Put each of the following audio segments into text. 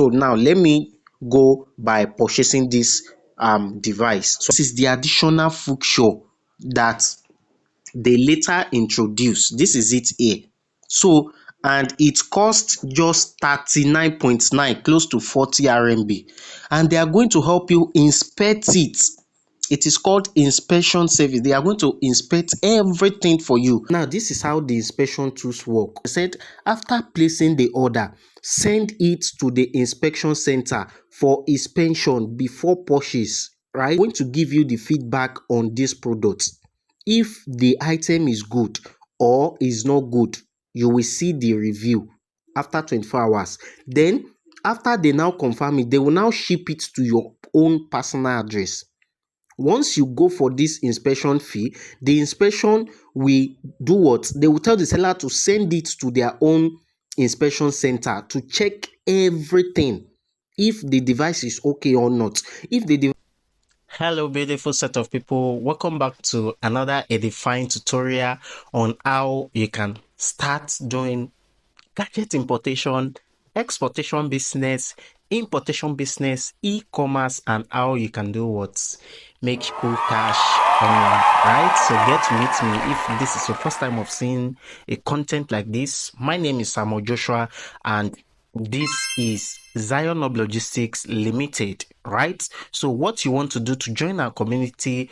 So now let me go by purchasing this device. So this is the additional feature that they later introduced. This is it here. So, and it costs just 39.9, close to 40 RMB, and they are going to help you inspect it. It is called inspection service. They are going to inspect everything for you. Now, this is how the inspection tools work. I said after placing the order, send it to the inspection center for inspection before purchase. Right? I'm going to give you the feedback on this product. If the item is good or is not good, you will see the review after 24 hours. Then, after they now confirm it, they will now ship it to your own personal address. Once you go for this inspection fee, the inspection will do what? They will tell the seller to send it to their own inspection center to check everything, if the device is okay or not. If the device Hello beautiful set of people, welcome back to another edifying tutorial on how you can start doing gadget importation, exportation business, importation business, e-commerce, and how you can do what? Make cool cash online, right? So get to meet me if this is your first time of seeing a content like this. My name is Samuel Joshua and this is 𝐲𝐬 Logistics Limited, right? So what you want to do to join our community,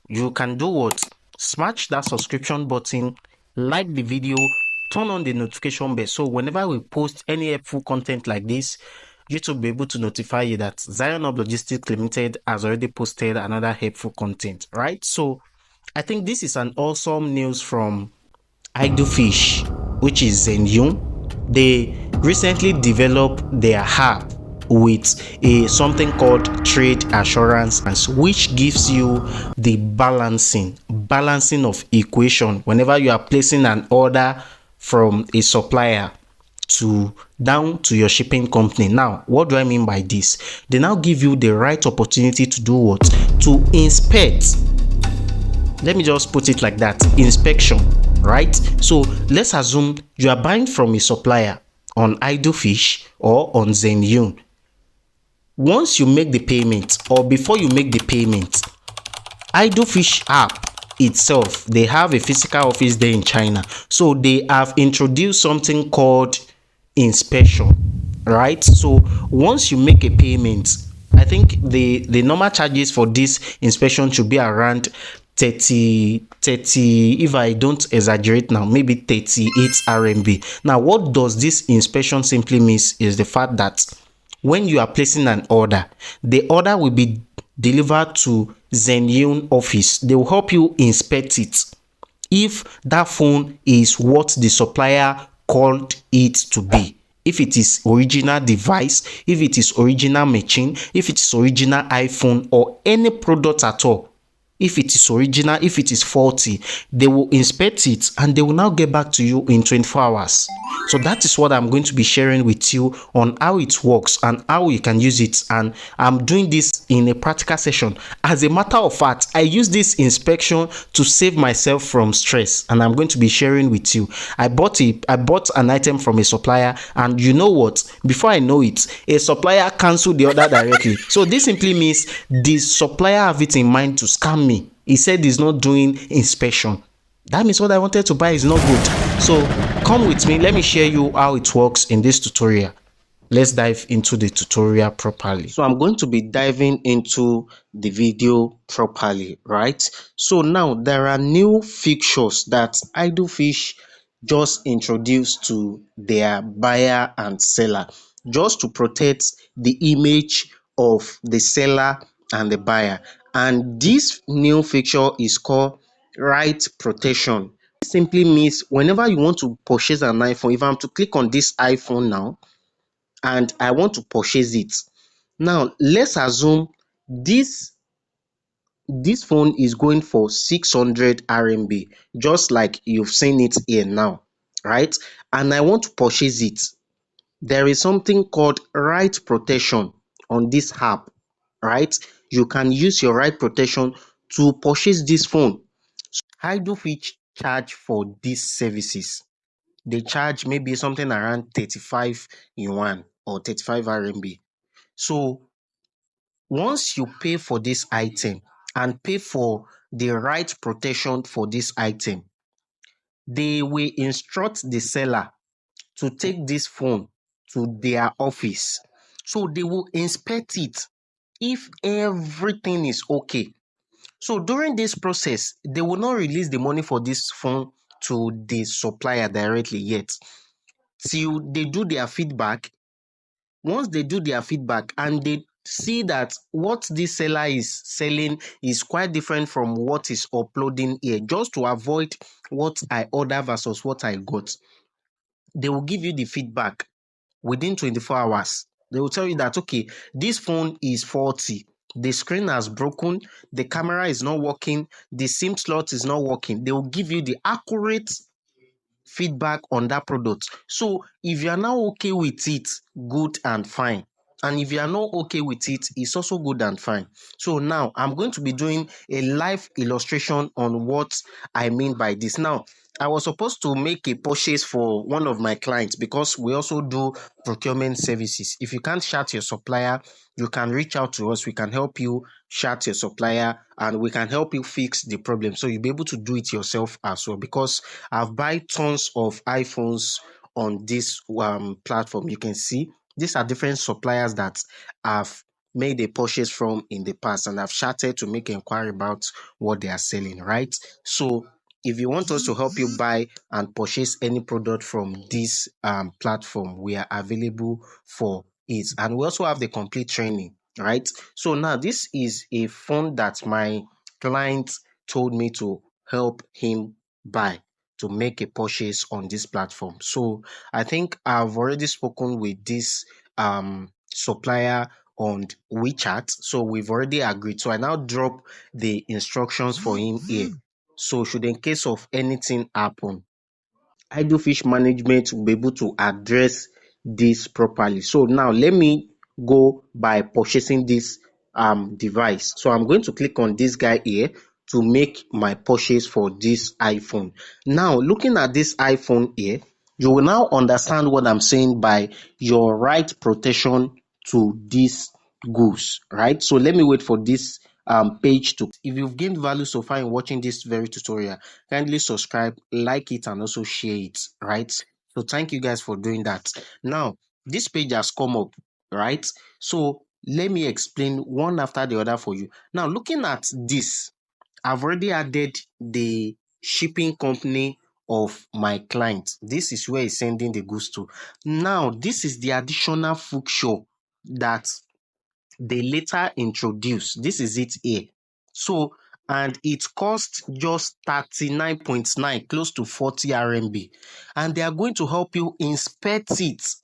you can do what? Smash that subscription button, like the video, turn on the notification bell, so whenever we post any helpful content like this, YouTube will be able to notify you that 𝐲𝐬 Logistics Limited has already posted another helpful content, right? So I think this is an awesome news from 𝐲𝐬, which is Xianyu. They recently developed their app with something called trade assurance, which gives you the balancing of equation whenever you are placing an order from a supplier down to your shipping company. Now, what do I mean by this? They now give you the right opportunity to do what? To inspect. Let me just put it like that, inspection, right? So let's assume you are buying from a supplier on 𝐲𝐬 or on Xianyu. Once you make the payment, or before you make the payment, 𝐲𝐬 app itself, they have a physical office there in China, so they have introduced something called inspection, right? So once you make a payment, I think the normal charges for this inspection should be around 30, if I don't exaggerate now, maybe 38 RMB. Now, what does this inspection simply means is the fact that when you are placing an order, the order will be delivered to Xianyu office. They will help you inspect it. If that phone is what the supplier called it to be, if it is original device, if it is original machine, if it is original iPhone or any product at all, if it is original, if it is faulty, they will inspect it and they will now get back to you in 24 hours. So that is what I'm going to be sharing with you on how it works and how you can use it. And I'm doing this in a practical session. As a matter of fact, I use this inspection to save myself from stress, and I'm going to be sharing with you. I bought an item from a supplier, and you know what? Before I know it, a supplier canceled the order directly. So this simply means the supplier have it in mind to scam me. He said he's not doing inspection. That means what I wanted to buy is not good. So come with me, let me share you how it works in this tutorial. Let's dive into the tutorial properly. So I'm going to be diving into the video properly, right? So now there are new features that 𝐲𝐬 just introduced to their buyer and seller, just to protect the image of the seller and the buyer. And this new feature is called right protection. This simply means whenever you want to purchase an iPhone, if I'm to click on this iPhone now and I want to purchase it, now let's assume this phone is going for 600 RMB, just like you've seen it here now, right? And I want to purchase it. There is something called right protection on this app, right? You can use your right protection to purchase this phone. 𝐲𝐬 charge for these services. They charge maybe something around 35 yuan. or 35 RMB. So once you pay for this item and pay for the right protection for this item, they will instruct the seller to take this phone to their office. So they will inspect it. If everything is okay, so during this process, they will not release the money for this phone to the supplier directly yet till they do their feedback. Once they do their feedback and they see that what this seller is selling is quite different from what is uploading here, just to avoid what I order versus what I got, they will give you the feedback within 24 hours. They will tell you that, okay, this phone is faulty. The screen has broken, the camera is not working, the SIM slot is not working. They will give you the accurate feedback on that product. So if you are now okay with it, good and fine. And if you are not okay with it, it's also good and fine. So now I'm going to be doing a live illustration on what I mean by this. Now, I was supposed to make a purchase for one of my clients because we also do procurement services. If you can't shout your supplier, you can reach out to us. We can help you shout your supplier and we can help you fix the problem. So you'll be able to do it yourself as well, because I've bought tons of iPhones on this platform. You can see these are different suppliers that I've made a purchase from in the past, and I've chatted to make inquiry about what they are selling, right? So if you want us to help you buy and purchase any product from this platform, we are available for it. And we also have the complete training, right? So now this is a phone that my client told me to help him buy, to make a purchase on this platform. So I think I've already spoken with this supplier on WeChat. So we've already agreed. So I now drop the instructions for him here. So should in case of anything happen, Idlefish management will be able to address this properly. So now let me go by purchasing this device. So I'm going to click on this guy here to make my purchase for this iPhone. Now looking at this iPhone here, you will now understand what I'm saying by your right protection to this goods, right? So let me wait for this page to. If you've gained value so far in watching this very tutorial, kindly subscribe, like it, and also share it, right? So thank you guys for doing that. Now this page has come up, right? So let me explain one after the other for you. Now looking at this, I've already added the shipping company of my client. This is where he's sending the goods to. Now this is the additional 𝐻𝐻𝐻 that they later introduced. This is it here. So, and it costs just 39.9, close to 40 RMB. And they are going to help you inspect it.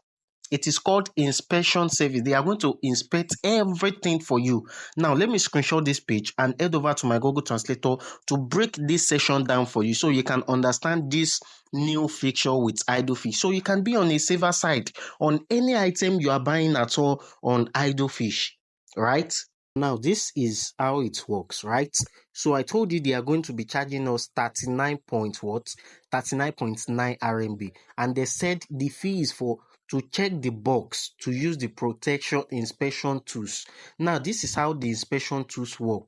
It is called inspection service. They are going to inspect everything for you. Now, let me screenshot this page and head over to my Google Translator to break this session down for you so you can understand this new feature with Idlefish. So you can be on a safer side on any item you are buying at all on Idlefish, right? Now, this is how it works, right? So I told you they are going to be charging us 39.9 RMB. And they said the fee is for to check the box, to use the protection inspection tools. Now, this is how the inspection tools work.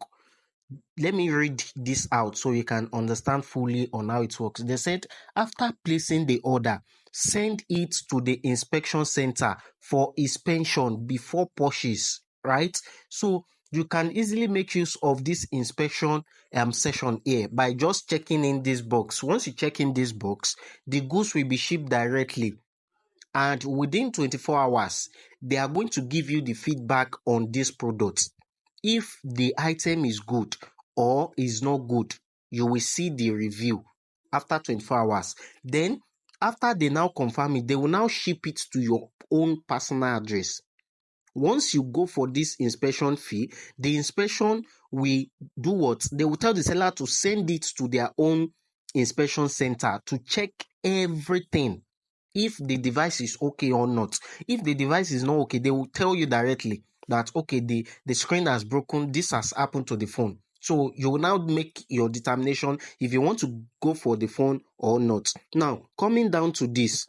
Let me read this out so you can understand fully on how it works. They said, after placing the order, send it to the inspection center for inspection before purchase, right? So you can easily make use of this inspection session here by just checking in this box. Once you check in this box, the goods will be shipped directly. And within 24 hours, they are going to give you the feedback on this product. If the item is good or is not good, you will see the review after 24 hours. Then, after they now confirm it, they will now ship it to your own personal address. Once you go for this inspection fee, the inspection will do what? They will tell the seller to send it to their own inspection center to check everything, if the device is okay or not. If the device is not okay, they will tell you directly that, okay, the screen has broken, this has happened to the phone. So you will now make your determination if you want to go for the phone or not. Now, coming down to this,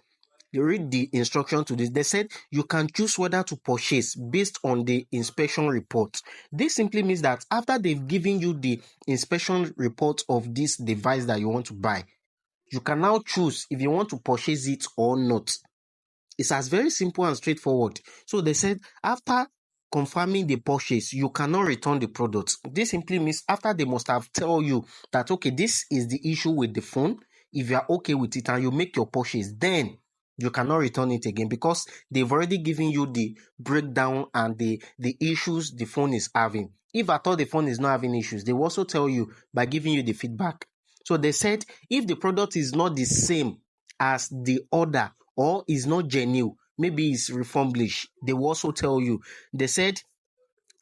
read the instruction to this. They said you can choose whether to purchase based on the inspection report. This simply means that after they've given you the inspection report of this device that you want to buy, you can now choose if you want to purchase it or not. It's as very simple and straightforward. So they said after confirming the purchase, you cannot return the product. This simply means after they must have tell you that, okay, this is the issue with the phone. If you are okay with it and you make your purchase, then you cannot return it again, because they've already given you the breakdown and the issues the phone is having. If at all the phone is not having issues, they will also tell you by giving you the feedback. So they said if the product is not the same as the order or is not genuine, maybe it's refurbished, they will also tell you. They said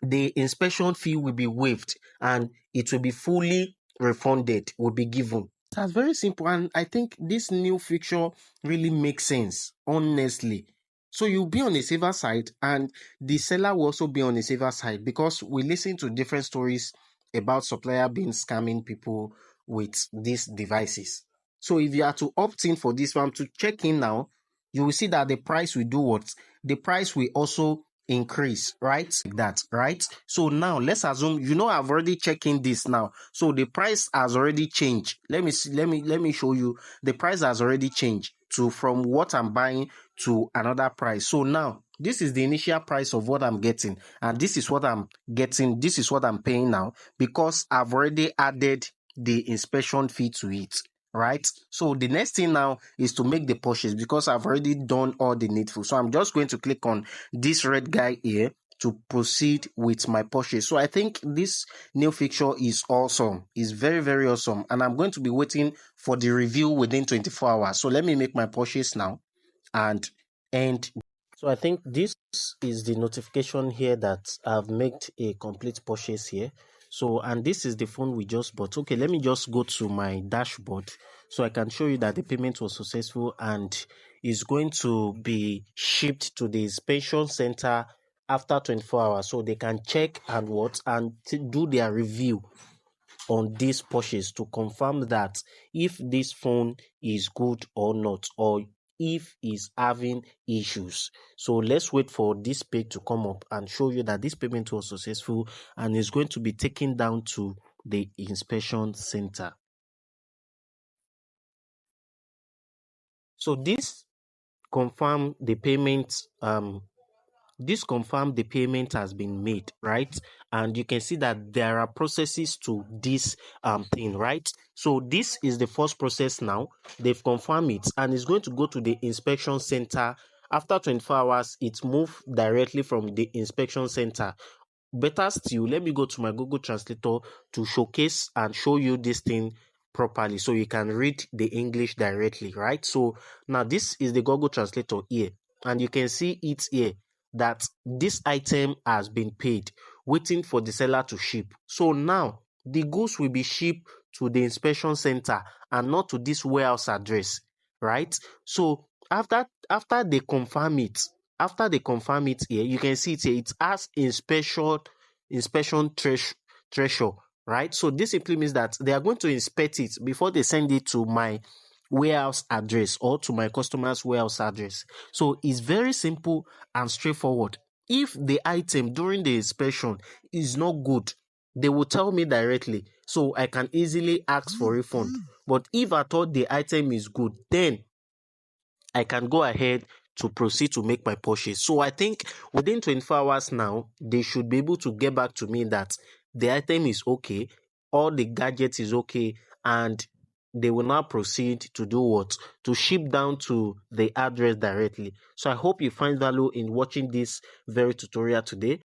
the inspection fee will be waived and it will be fully refunded, will be given. That's very simple, and I think this new feature really makes sense, honestly. So you'll be on a safer side and the seller will also be on a safer side, because we listen to different stories about supplier being scamming people with these devices. So if you are to opt in for this one, to check in now, you will see that the price will do what? The price will also increase, right? Like that, right? So now let's assume, I've already checked in this now. So the price has already changed. Let me show you. The price has already changed to from what I'm buying to another price. So now this is the initial price of what I'm getting, and this is what I'm getting. This is what I'm paying now, because I've already added the inspection fee to it. Right? So the next thing now is to make the purchase, because I've already done all the needful. So I'm just going to click on this red guy here to proceed with my purchase. So I think this new feature is awesome. It's very, very awesome. And I'm going to be waiting for the review within 24 hours. So let me make my purchase now and end. So I think this is the notification here that I've made a complete purchase here. So, and this is the phone we just bought. Okay, let me just go to my dashboard so I can show you that the payment was successful and is going to be shipped to the inspection center after 24 hours, so they can check and do their review on this purchase to confirm that if this phone is good or not, or if it's having issues. So let's wait for this page to come up and show you that this payment was successful and is going to be taken down to the inspection center. So this confirm the payment has been made, right? And you can see that there are processes to this thing, right? So this is the first process now. They've confirmed it and it's going to go to the inspection center. After 24 hours, it moves directly from the inspection center. Better still, let me go to my Google Translator to showcase and show you this thing properly so you can read the English directly, right? So now this is the Google Translator here, and you can see it here that this item has been paid, waiting for the seller to ship. So now the goods will be shipped to the inspection center and not to this warehouse address, right? So after they confirm it, here, you can see it here. It has inspection threshold, right? So this simply means that they are going to inspect it before they send it to my warehouse address or to my customer's warehouse address. So it's very simple and straightforward. If the item during the inspection is not good, they will tell me directly, so I can easily ask for refund. But if at all the item is good, then I can go ahead to proceed to make my purchase. So I think within 24 hours now, they should be able to get back to me that the item is okay, all the gadgets is okay, and they will now proceed to do what? To ship down to the address directly. So I hope you find value in watching this very tutorial today.